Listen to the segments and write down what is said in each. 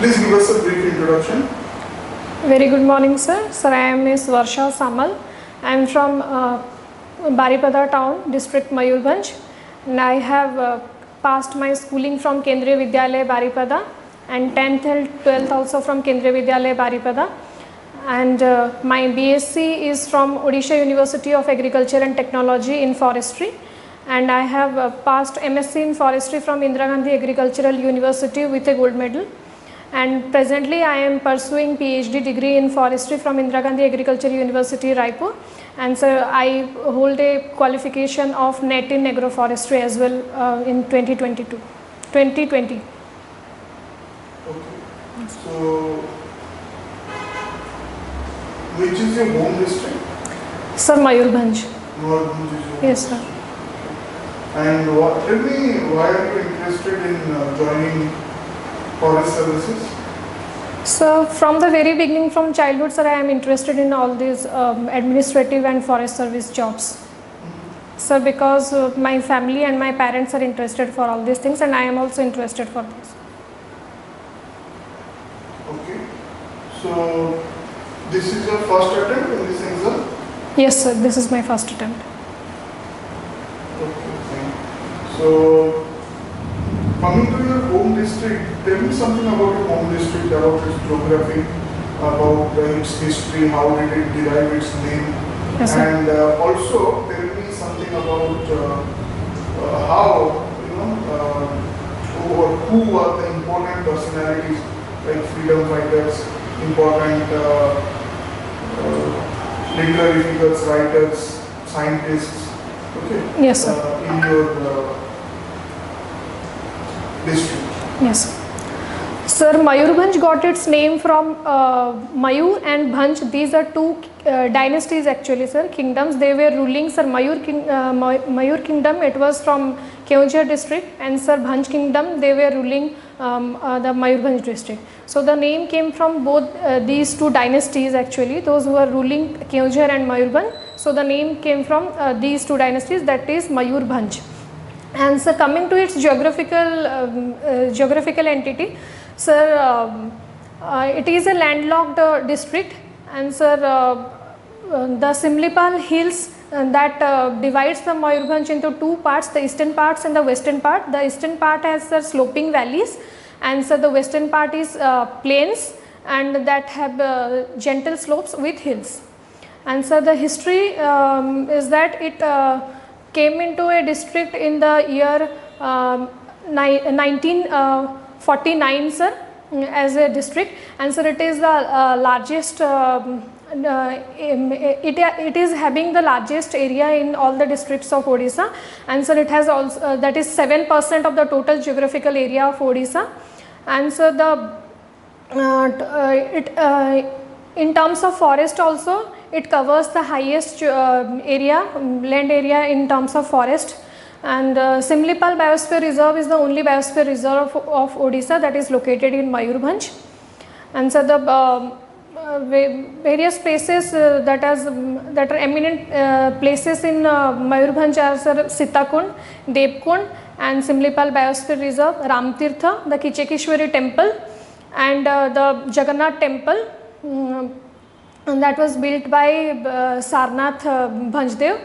Please give us a brief introduction. Very good morning, sir. Sir, I am Ms. Varsha Samal. I am from Baripada town, district Mayurbhanj, and I have passed my schooling from Kendriya Vidyalaya Baripada and 10th and 12th also from Kendriya Vidyalaya Baripada. And my BSc is from Odisha University of Agriculture and Technology in Forestry. And I have passed MSc in Forestry from Indira Gandhi Agricultural University with a gold medal. And presently I am pursuing PhD degree in Forestry from Indira Gandhi Agriculture University, Raipur. And so I hold a qualification of NET in agroforestry as well in 2020. Okay. So, which is your home district? Sir, Mayurbhanj. Mayurbhanj is your Yes, sir. And tell me, why are you interested in joining forest services? So from the very beginning, from childhood, sir, I am interested in all these administrative and forest service jobs. Sir, because my family and my parents are interested for all these things, and I am also interested for this. Okay. So, this is your first attempt in this exam? Yes, sir, this is my first attempt. Okay, fine. So, coming to your home district, tell me something about your home district, about its geography, about its history, how did it derive its name, Yes, sir. and also tell me something about how, or who are the important personalities like freedom fighters, important literary figures, writers, scientists, okay, Yes, sir. in your district. Yes. Sir, Mayurbhanj got its name from Mayur and Bhanj. These are two dynasties actually, sir, kingdoms. They were ruling, sir, Mayur kingdom, it was from Keonjhar district, and sir, Bhanj kingdom, they were ruling the Mayurbhanj district. So the name came from both these two dynasties actually, those who were ruling Keonjhar and Mayurbhanj. So the name came from these two dynasties, that is Mayurbhanj. And sir, coming to its geographical entity, sir, it is a landlocked district, and sir, the Simlipal hills that divides the Mayurbhanj into two parts, the eastern parts and the western part. The eastern part has sloping valleys, and so the western part is plains, and that have gentle slopes with hills. And so the history is that it came into a district in the year 1949, sir, as a district, and sir, it is the largest. It is having the largest area in all the districts of Odisha, and sir, it has also that is 7% of the total geographical area of Odisha, and so in terms of forest also, it covers the highest land area in terms of forest. And Simlipal Biosphere Reserve is the only biosphere reserve of Odisha that is located in Mayurbhanj. And so the various places that are eminent places in Mayurbhanj are Sitakund, Devkund, and Simlipal Biosphere Reserve, Ramtirtha, the Kichekishwari temple, and the Jagannath temple. And that was built by Sarnath Bhanjdev.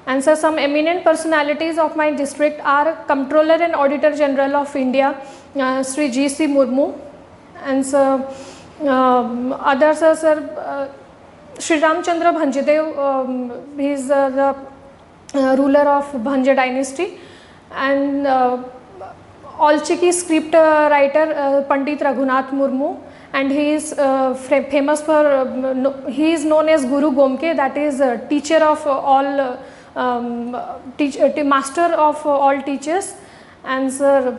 And so some eminent personalities of my district are Comptroller and Auditor General of India, Sri G.C. Murmu, and so others are Sri Ramchandra Bhanjdev, he is the rular of Bhanja dynasty, and Alchiki script writer Pandit Raghunath Murmu, and he is famous for, he is known as Guru Gomke, that is teacher of all, master of all teachers. And sir,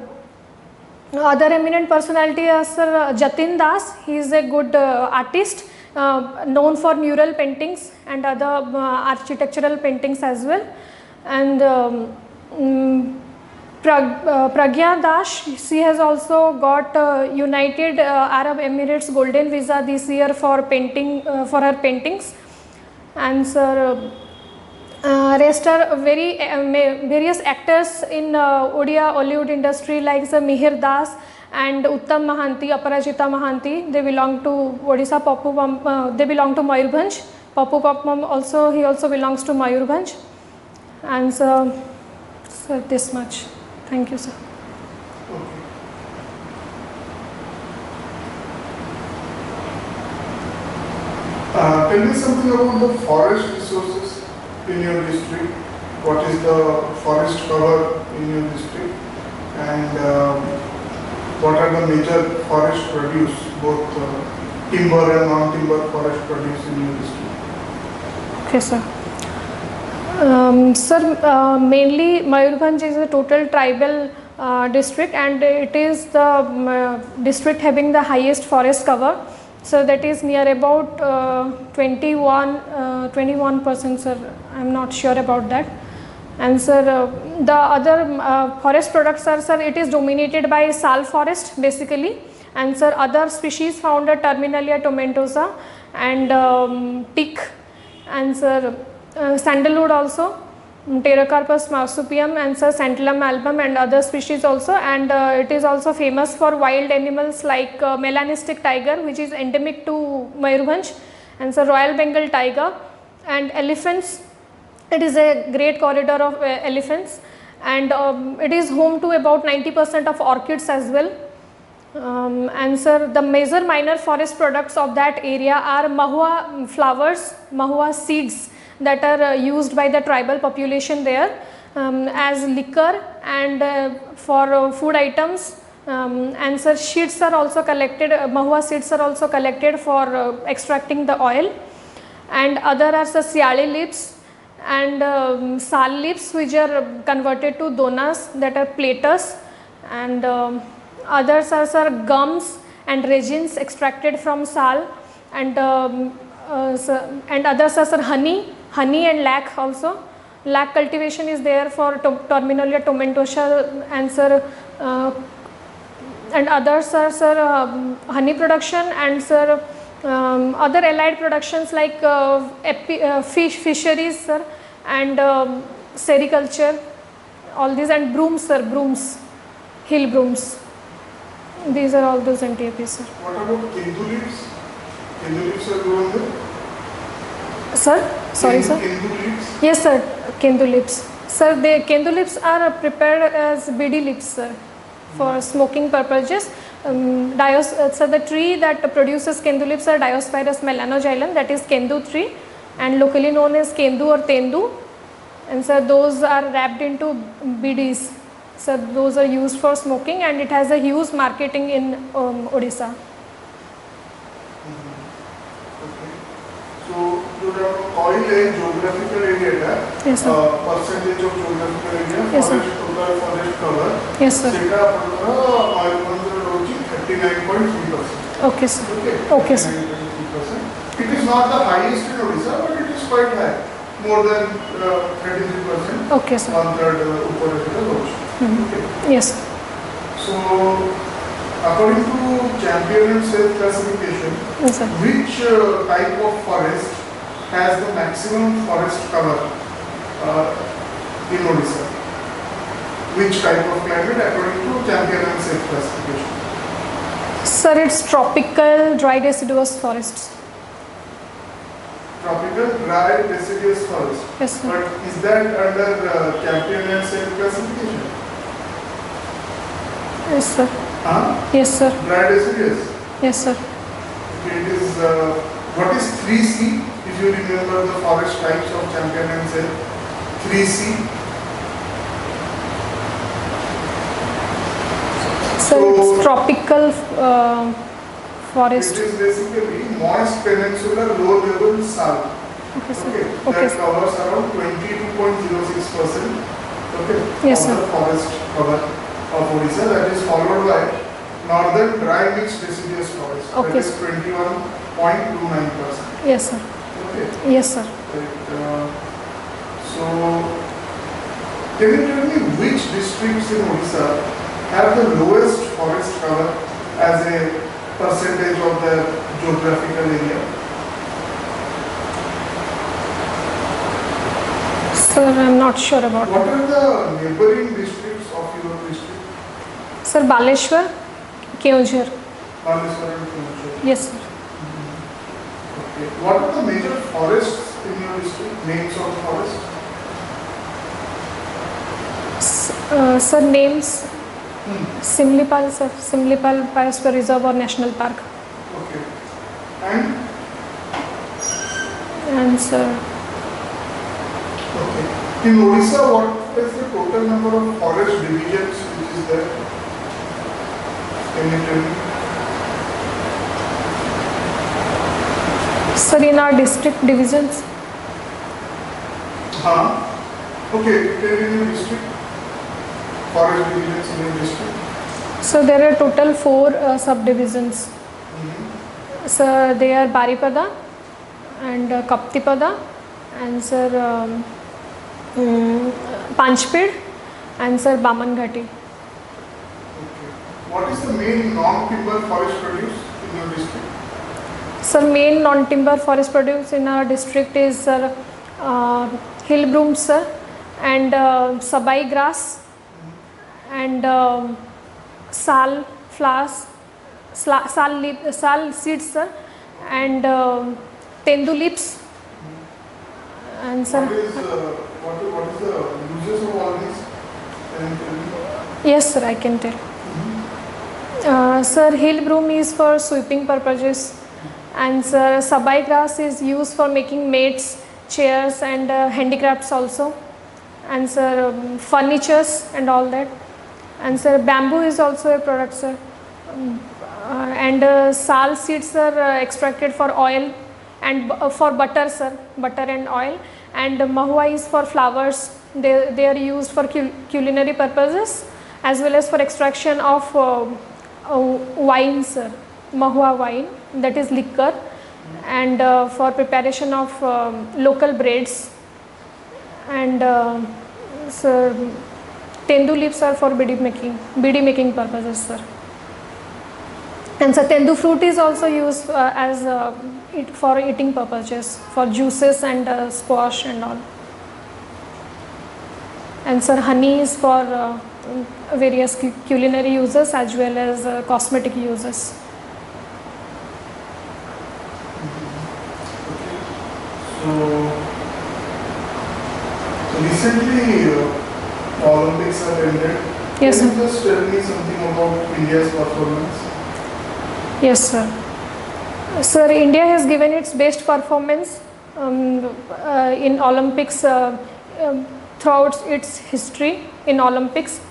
other eminent personality are Sir Jatin Das, he is a good artist, known for mural paintings and other architectural paintings as well. And Pragya Das, she has also got United Arab Emirates Golden Visa this year for painting, for her paintings. And sir, rest are various actors in Odia Hollywood industry like Sir Mihir Das and Uttam Mahanti, Aparajita Mahanti, they belong to Odisha they belong to Mayurbhanj. Papu Papam also, he also belongs to Mayurbhanj. And so this much. Thank you, sir. Okay. Tell me something about the forest resources in your district. What is the forest cover in your district, and what are the major forest produce, both timber and non-timber forest produce in your district? Okay, sir. Mainly Mayurbhanj is a total tribal district, and it is the district having the highest forest cover. So that is near about 21%, sir. I am not sure about that. And sir, the other forest products are, sir, it is dominated by sal forest basically. And sir, other species found are Terminalia tomentosa and teak, and sir, sandalwood also, Pterocarpus marsupium, and sir, Santalum album and other species also. And it is also famous for wild animals like melanistic tiger, which is endemic to Mayurbhanj, and sir, Royal Bengal tiger, and elephants. It is a great corridor of elephants, and it is home to about 90% of orchids as well. And sir, the major minor forest products of that area are mahua flowers, mahua seeds that are used by the tribal population there as liquor and for food items. And sir, sheets are also collected, mahua seeds are also collected for extracting the oil, and other are the siali leaves and sal leaves, which are converted to donas, that are platters, and others are, sir, gums and resins extracted from sal, and others are, sir, honey and lac also. Lac cultivation is there for Terminalia tomentosa, and sir, and others are, sir, honey production, and sir, other allied productions like fisheries, sir, and sericulture, all these, and brooms, sir, brooms, hill brooms. These are all those NTAPs, sir. What about kendu leaves? Kendu leaves are grown there? Sir? Sorry, sir? Kendu leaves? Yes, sir, kendu leaves. Sir, the kendu leaves are prepared as bidi leaves, sir, for smoking purposes. So the tree that produces kendu leaves are Diospyros melanoxylon, that is kendu tree, and locally known as kendu or tendu. And so those are wrapped into bidis. So those are used for smoking, and it has a huge marketing in Odisha. Okay. So your oil and geographical area, Yes, sir. percentage of geographical area, Yes, sir. forest total forest cover. Yes, sir. Seta oil 39.3%. Okay, sir. Okay, sir. 39.3%. It is not the highest in Odisha, but it is quite high, more than 33%. Okay, sir. On third Upper Okay. Yes. So, according to champion and self classification, Yes, sir. which type of forest has the maximum forest cover in Odisha? Which type of climate according to champion and self classification? Sir, it's tropical dry deciduous forests. Tropical dry deciduous forest. Yes, sir. But is that under champion and self classification? Yes, sir. Huh? Yes, sir. Dry deciduous. Yes, sir. It is what is 3C? If you remember the forest types of champion and self, 3C. So it's tropical forest. It is basically moist peninsular low level sal. Okay, sir. Okay, Okay, that sir. covers around 22.06%. Okay, Yes, of sir. the forest cover of Odisha. That is followed by northern dry mixed deciduous forest. Okay, That is 21.29%. Yes, sir. Okay. Yes, sir. So, can you tell me which districts in Odisha have the lowest forest cover as a percentage of their geographical area? Sir, I'm not sure about What that. are the neighboring districts of your district? Sir, Baleshwar, Keonjhar. Baleswar and Keonjhar. Yes, sir. Okay. What are the major forests in your district? Names of forests? Sir, names Simlipal, sir. Simlipal Biosphere Reserve or National Park. Okay. And? And sir, Okay. In Odisha, what is the total number of forest divisions which is there? Can you tell me? sir, in our district divisions, Okay, tell me your district. Forest divisions in your district. so there are total 4 subdivisions. Sir, they are Baripada and Kaptipada and sir Panchpid and sir Bamanghati. Okay. What is the main non-timber forest produce in your district? Sir, main non-timber forest produce in our district is sir hill broom, sir, and sabai grass and sal flowers, sal seeds, sir, and tendu leaves. And sir, What is the uses of all these? Can you tell me? yes, sir, I can tell. Sir, hill broom is for sweeping purposes, and sir, sabai grass is used for making mats, chairs, and handicrafts also, and sir, furnitures and all that. And sir, bamboo is also a product, sir. And sal seeds are extracted for oil and for butter, sir, butter and oil. And mahua is for flowers. They are used for culinary purposes as well as for extraction of wine, sir, mahua wine, that is liquor, and for preparation of local breads. And sir, tendu leaves are for beedi making purposes, sir. And sir, tendu fruit is also used as for eating purposes, for juices and squash and all. And sir, honey is for various culinary uses as well as cosmetic uses. So recently Olympics have ended. Yes, Can sir. you just tell me something about India's performance? Yes, sir. Sir, India has given its best performance in Olympics throughout its history in Olympics.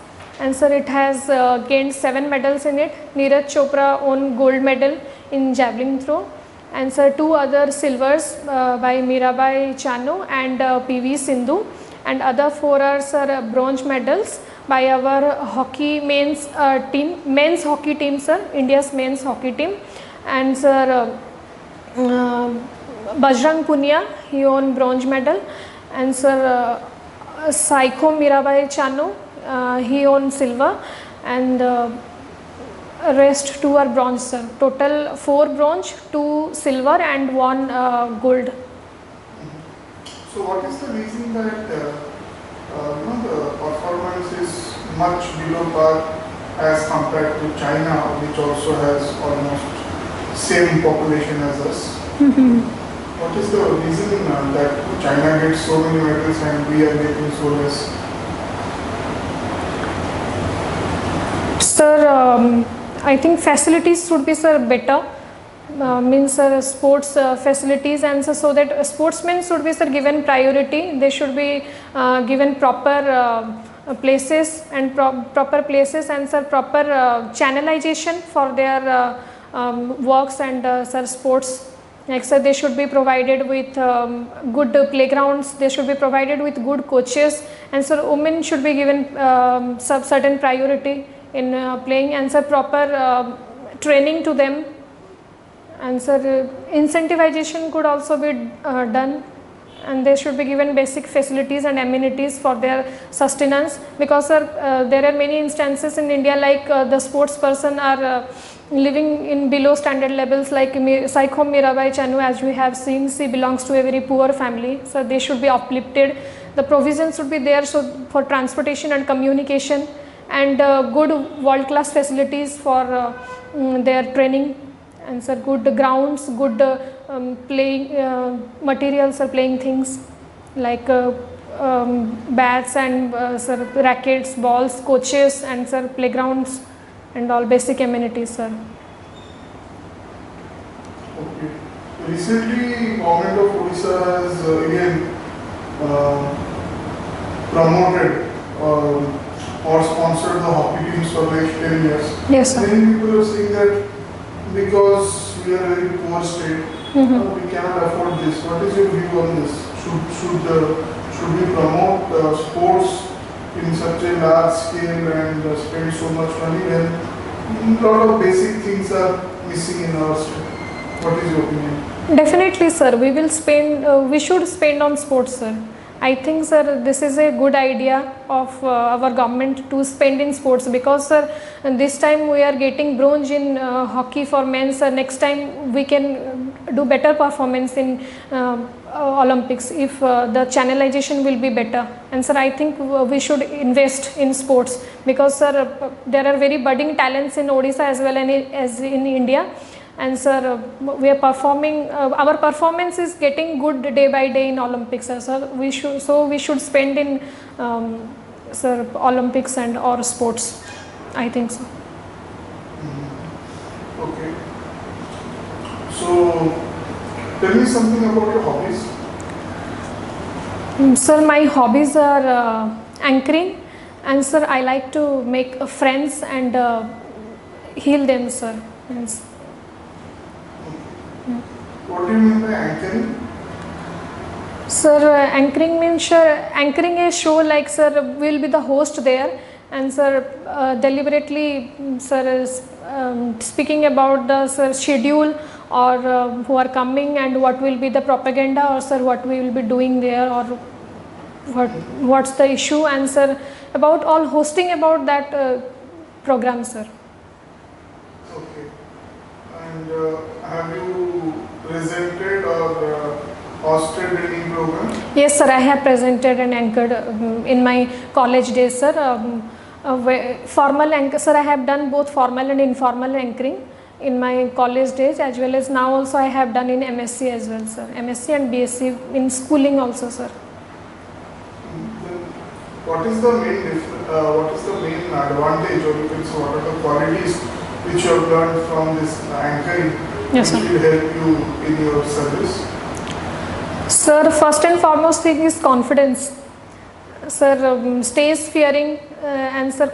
And sir, it has gained 7 medals in it. Neeraj Chopra won gold medal in javelin throw. And sir, 2 other silvers by Mirabai Chanu and PV Sindhu. And other 4 are sir, bronze medals by our hockey men's hockey team, sir, India's men's hockey team. And sir, Bajrang Punia, he won bronze medal. And sir, Saiko Mirabai Chanu, he won silver. And rest 2 are bronze, sir. Total 4 bronze, 2 silver and 1 gold. So what is the reason that the performance is much below par as compared to China, which also has almost same population as us? What is the reason that China gets so many medals and we are getting so less? Sir, I think facilities should be, sir, better. Means sports facilities, and so that sportsmen should be, sir, given priority. They should be given proper places and proper places, and sir, proper channelization for their works and sir, sports. Like sir, they should be provided with good playgrounds. They should be provided with good coaches, and sir, women should be given certain priority in playing, and sir, proper training to them. And sir, incentivization could also be done, and they should be given basic facilities and amenities for their sustenance, because sir, there are many instances in India like the sports person are living in below standard levels, like Saiko Mirabai Chanu, as we have seen, she belongs to a very poor family, so they should be uplifted. The provisions should be there so for transportation and communication, and good world class facilities for their training, and sir good grounds, good playing materials or playing things like bats and sir rackets, balls, coaches, and sir playgrounds and all basic amenities, sir. Okay. Recently, government of Odisha has again promoted or sponsored the hockey teams for next 10 years. Yes, sir. Many people are saying that because we are a very poor state, we cannot afford this. What is your view on this? Should we promote sports in such a large scale and spend so much money when a lot of basic things are missing in our state? What is your opinion? Definitely, sir. We will spend. We should spend on sports, sir. I think, sir, this is a good idea of our government to spend in sports, because, sir, this time we are getting bronze in hockey for men. Sir, next time we can do better performance in Olympics if the channelization will be better. And, sir, I think we should invest in sports, because, sir, there are very budding talents in Odisha as well as in India. And sir, we are performing. Our performance is getting good day by day in Olympics, sir. We should spend in sir Olympics and or sports. I think so. Okay. So, tell me something about your hobbies. Sir, my hobbies are anchoring, and sir, I like to make friends and heal them, sir. What do you mean by anchoring? Sir, anchoring means, sir, anchoring a show like, sir, will be the host there, and sir, deliberately, sir, is speaking about the, sir, schedule or who are coming and what will be the propaganda, or sir, what we will be doing there, or what's the issue, and sir, about all hosting about that program, sir. Okay. And have you presented or hosted any program? Yes, sir, I have presented and anchored in my college days, sir. Formal anchor, sir, I have done both formal and informal anchoring in my college days, as well as now also I have done in MSc as well, sir. MSc and BSc in schooling also, sir. What is the main advantage, or you can say what are the qualities which you have learned from this anchoring? Yes, which sir. will help you in your service? Sir, first and foremost thing is confidence. Sir, stage fearing and sir,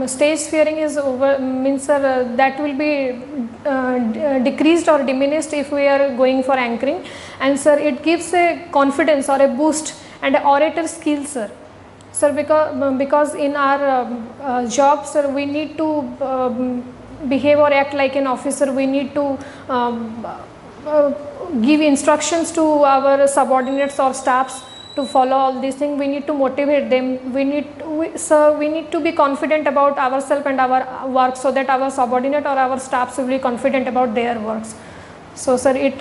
stage fearing is over, means, sir, that will be decreased or diminished if we are going for anchoring, and sir, it gives a confidence or a boost and a orator skill, sir. Sir, because in our job, sir, we need to behave or act like an officer. We need to give instructions to our subordinates or staffs to follow all these things. We need to motivate them. We need to be confident about ourselves and our work, so that our subordinate or our staffs will be confident about their works. So, sir, it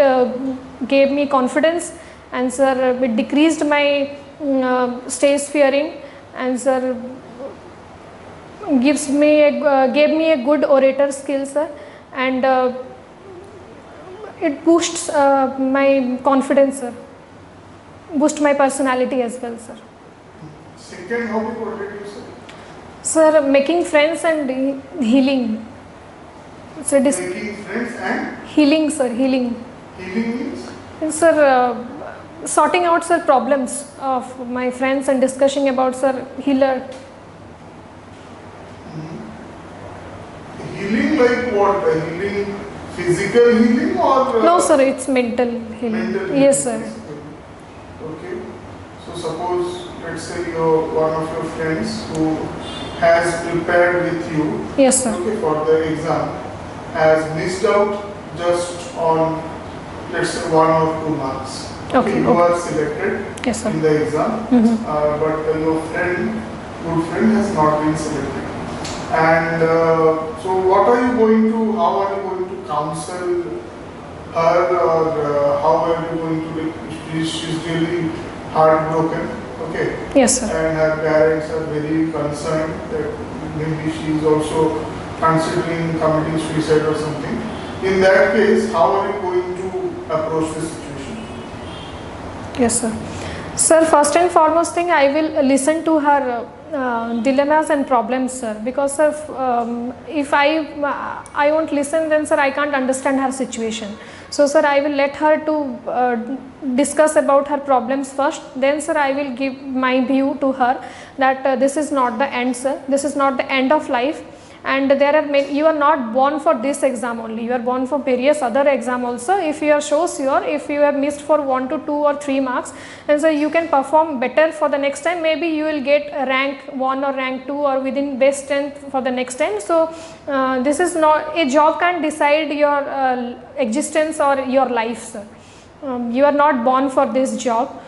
gave me confidence, and sir, it decreased my stage fearing, and sir, gave me a good orator skill, sir, and it boosts my confidence, sir. Boost my personality as well, sir. Second hobby, what did you say? Sir, making friends and healing. So Making friends and healing, sir, healing. healing means? And sir, sorting out, sir, problems of my friends and discussing about, sir, healer. Healing like what? Healing, physical healing or? No, sir, it's mental healing. Mental healing. Yes, sir. Okay. So suppose, let's say you're one of your friends who has prepared with you, Yes, sir. okay, for the exam, has missed out just on, let's say, 1 or 2 marks. Okay, You okay. are selected Yes, sir. in the exam, but your good friend has not been selected. And so what are you going to, how are you going to counsel her, or how are you going to, like, she's really heartbroken, okay? Yes, sir. And her parents are very concerned that maybe she is also considering committing suicide or something. In that case, how are you going to approach this situation? Yes, sir. Sir, first and foremost thing, I will listen to her dilemmas and problems, sir. Because sir, if I won't listen, then sir, I can't understand her situation. So sir, I will let her to discuss about her problems first. Then sir, I will give my view to her that this is not the end, sir. This is not the end of life. And there are many, you are not born for this exam only, you are born for various other exam also. If you are so sure, if you have missed for 1 to 2 or 3 marks, and so you can perform better for the next time, maybe you will get rank 1 or rank 2 or within best 10 for the next time. So this is not, a job can't decide your existence or your life, sir. You are not born for this job.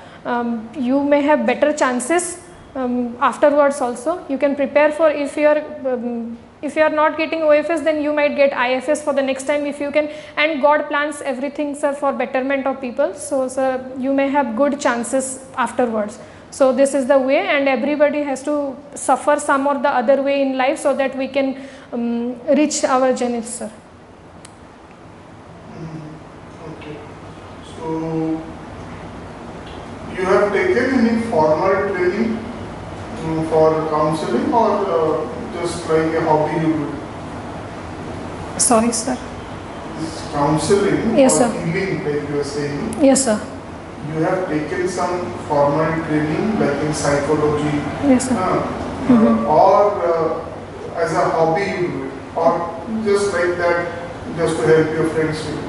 You may have better chances afterwards also. You can prepare for, if you are not getting OFS, then you might get IFS for the next time if you can, and God plans everything, sir, for betterment of people. So sir, you may have good chances afterwards. So this is the way, and everybody has to suffer some or the other way in life so that we can reach our zenith, sir. Okay. So you have taken any formal training for counseling, or just like a hobby you do? Sorry, sir. This counseling, yes, or sir, healing, like you are saying. Yes, sir. You have taken some formal training, like in psychology. Yes, sir. Or as a hobby you do it, or just like that, just to help your friends you do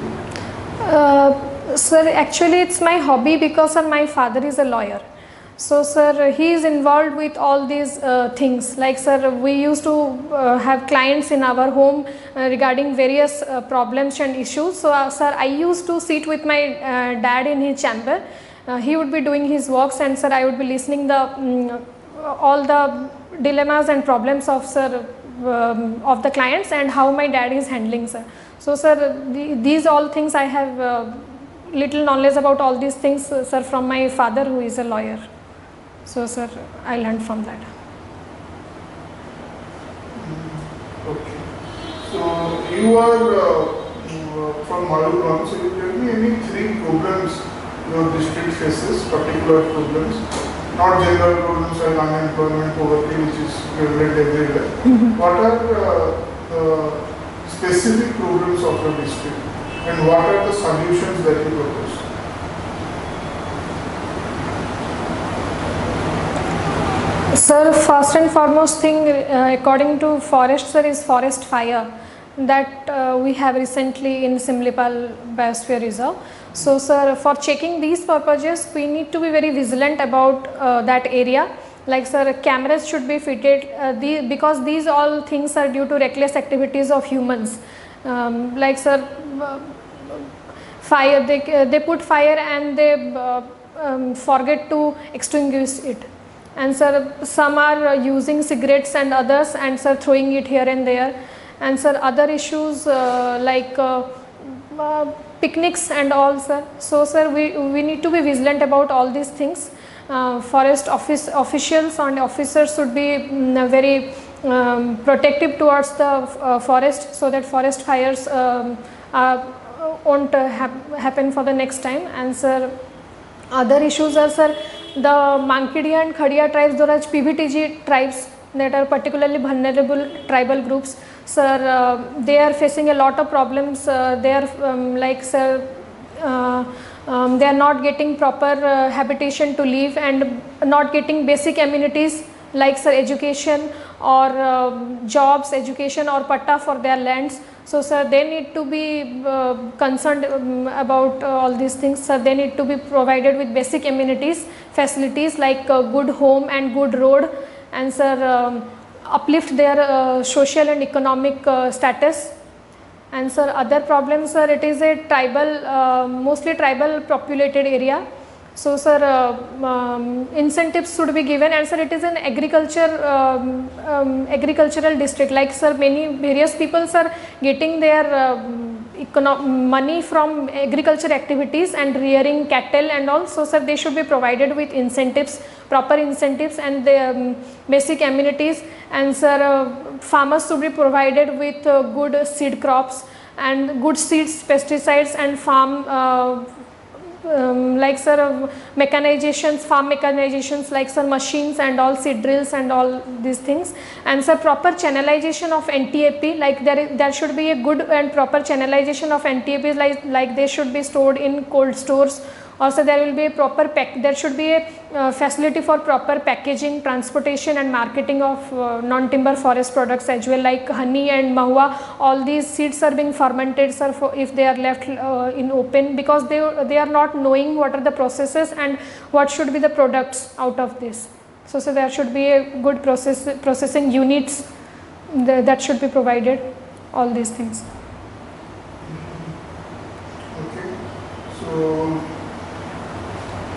it? Sir, actually it's my hobby because sir, my father is a lawyer. So sir, he is involved with all these things. Like sir, we used to have clients in our home regarding various problems and issues. So sir, I used to sit with my dad in his chamber. He would be doing his works, and sir, I would be listening the all the dilemmas and problems of sir of the clients, and how my dad is handling, sir. So sir, these all things I have little knowledge about all these things, sir, from my father, who is a lawyer. So sir, I learned from that. Okay. So you are from Mayurbhanj. So you tell me any 3 problems your district faces, particular problems, not general problems like unemployment, poverty, which is prevalent everywhere. What are the specific problems of your district, and what are the solutions that you propose? Sir, first and foremost thing, according to forest, sir, is forest fire that we have recently in Simlipal Biosphere Reserve. So sir, for checking these purposes, we need to be very vigilant about that area. Like sir, cameras should be fitted because these all things are due to reckless activities of humans. Like sir, fire, they put fire and they forget to extinguish it. And sir, some are using cigarettes and others, and sir, throwing it here and there. And sir, other issues like picnics and all, sir. So sir, we need to be vigilant about all these things. Forest officials and officers should be very protective towards the forest, so that forest fires won't happen for the next time. And sir, other issues are, sir, the Mankidia and Khadia tribes, those are PVTG tribes that are particularly vulnerable tribal groups. Sir, they are facing a lot of problems. They are like sir, they are not getting proper habitation to live, and not getting basic amenities like sir, education or jobs, education or patta for their lands. So sir, they need to be concerned about all these things. Sir, they need to be provided with basic amenities, facilities like good home and good road, and sir, uplift their social and economic status. And sir, other problems, sir, it is a tribal, mostly tribal populated area. So sir, incentives should be given, and sir, it is an agricultural district. Like sir, many various people are getting their money from agriculture activities and rearing cattle and all. So sir, they should be provided with incentives, proper incentives and the basic amenities. And sir, farmers should be provided with good seed crops and good seeds, pesticides and farm like sir mechanizations, farm mechanizations like sir machines and all, seed drills and all these things. And sir, proper channelization of NTAP, like there should be a good and proper channelization of NTAPs, like they should be stored in cold stores. Also there will be a proper there should be a facility for proper packaging, transportation and marketing of non-timber forest products as well, like honey and mahua. All these seeds are being fermented sir, if they are left in open, because they are not knowing what are the processes and what should be the products out of this. So there should be a good processing units that should be provided, all these things. Okay, so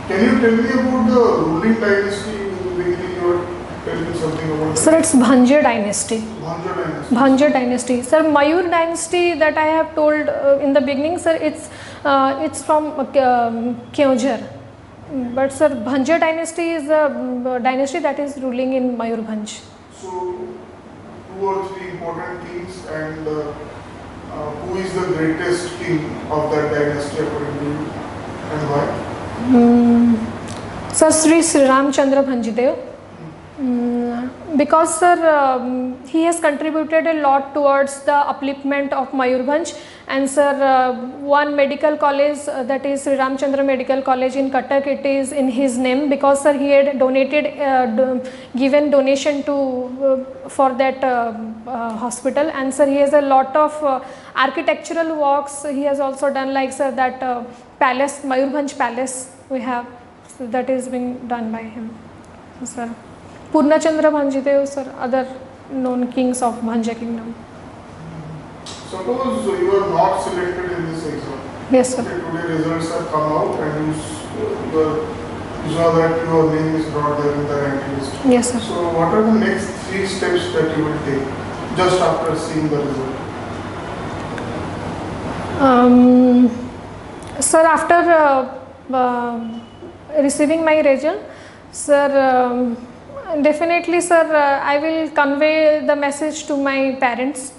can you tell me about the ruling dynasty? In the beginning you were telling something about Sir, it's Bhanjar dynasty. Bhanjar dynasty. Bhanjar dynasty. Sir, Mayur dynasty that I have told in the beginning, sir, it's from Keonjhar. But sir, Bhanjar dynasty is a dynasty that is ruling in Mayurbhanj. So, 2 or 3 important kings, and who is the greatest king of that dynasty according to you, and why? Sir, Sri Ramchandra Bhanjidev. Because sir, he has contributed a lot towards the upliftment of Mayurbhanj. And sir, one medical college, that is Sri Ramchandra Medical College in Cuttack, it is in his name, because sir, he had donated, given donation to for that hospital. And sir, he has a lot of architectural works he has also done, like sir, that palace, Mayurbhanj Palace we have, so that is being done by him. So, sir, Purnachandra Bhanjidev, sir, other known kings of Bhanja kingdom. Suppose you are not selected in this exam. Yes, sir. Okay, today results have come out and you saw that your name is not there in the rank list. Yes, sir. So what are the next 3 steps that you will take just after seeing the result? Sir, after receiving my result, sir, definitely sir, I will convey the message to my parents.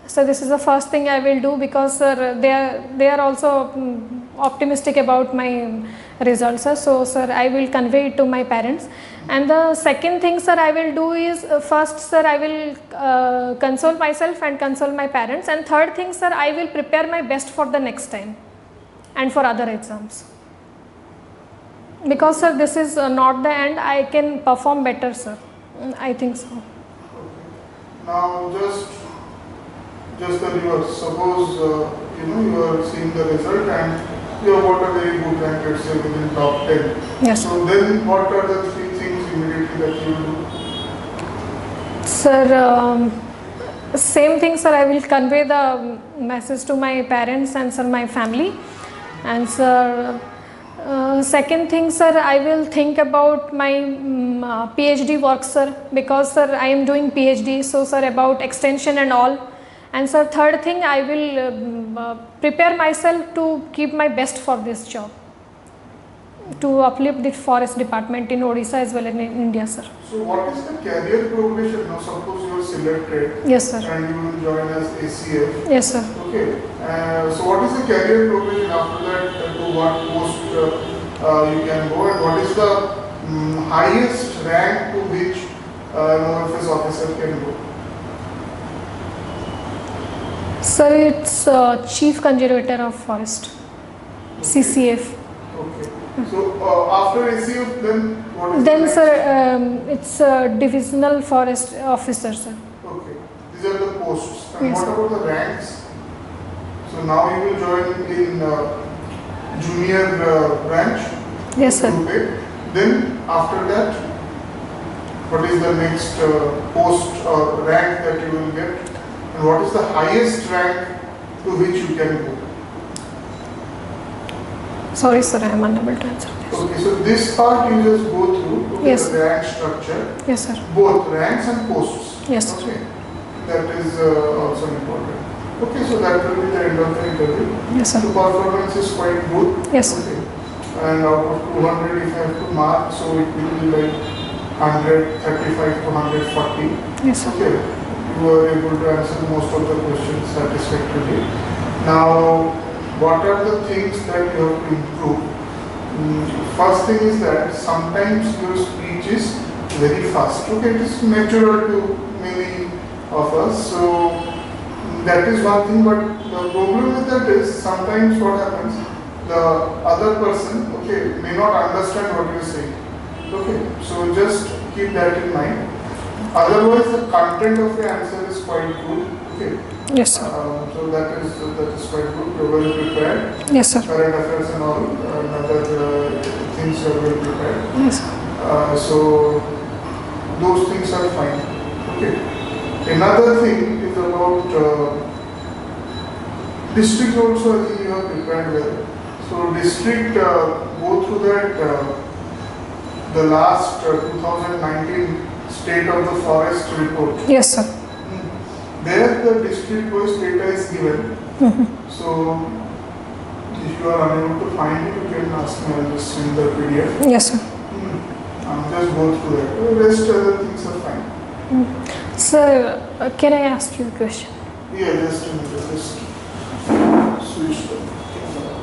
So this is the first thing I will do, because sir, they are also optimistic about my results, sir. So sir, I will convey it to my parents. And the second thing sir I will do is, first sir, I will console myself and console my parents, and third thing sir, I will prepare my best for the next time and for other exams, because sir, this is not the end. I can perform better, sir. I think so. Okay. Now just the reverse. Suppose you are seeing the result and you have got a very good rank, let's say within top 10. Yes. So then what are the 3 things immediately that you will do? Sir, same thing sir, I will convey the message to my parents and sir, my family. And sir, second thing sir, I will think about my PhD work, sir, because sir, I am doing PhD, so sir, about extension and all. And sir, third thing, I will prepare myself to keep my best for this job, to uplift the forest department in Odisha as well as in India, sir. So what is the career progression now? Suppose you are selected. Yes, sir. And you will join as ACF. Yes, sir. Okay. So what is the career progression after that? To what post you can go, and what is the highest rank to which an OFS officer can go? Sir, it's Chief Conservator of Forest, CCF. Okay. So after ACF, then what is Then the sir, it's Divisional Forest Officer, sir. Okay. These are the posts. And Yes, what sir. about the ranks? So now you will join in junior branch. Yes, sir. Group A. Then after that, what is the next post or rank that you will get? And what is the highest rank to which you can go? Sorry, sir, I am unable to answer this. Okay, so this part you just go through. Okay, Yes. the rank structure, Yes, sir. both ranks and posts. Yes, sir. Okay, that is also important. Okay, so that will be the end of the interview. Yes, sir. The performance is quite good. Yes, sir. Okay. And out of 200, if I have to mark, so it will be like 135 to 140. Yes, sir. Okay. You are able to answer most of the questions satisfactorily. Now, what are the things that you have to improve? First thing is that sometimes your speech is very fast. Okay, it is natural to many of us. So that is one thing, but the problem with that is sometimes what happens, the other person, okay, may not understand what you are saying. Okay, so just keep that in mind. Otherwise, the content of the answer is quite good. Okay. Yes, sir. So that is quite good. You are well prepared. Yes, sir. Current affairs and all, and other things you are well prepared. Yes, sir. So those things are fine. Okay. Another thing is about district also. I think you are prepared well. So district, go through that the last 2019 State of the Forest report. Yes, sir. There the district wise data is given. So if you are unable to find it, you can ask me. I will just send the PDF. Yes, sir. Just go through that. The rest other things are fine. Sir, can I ask you a question? Yeah, just a minute. Just switch the camera.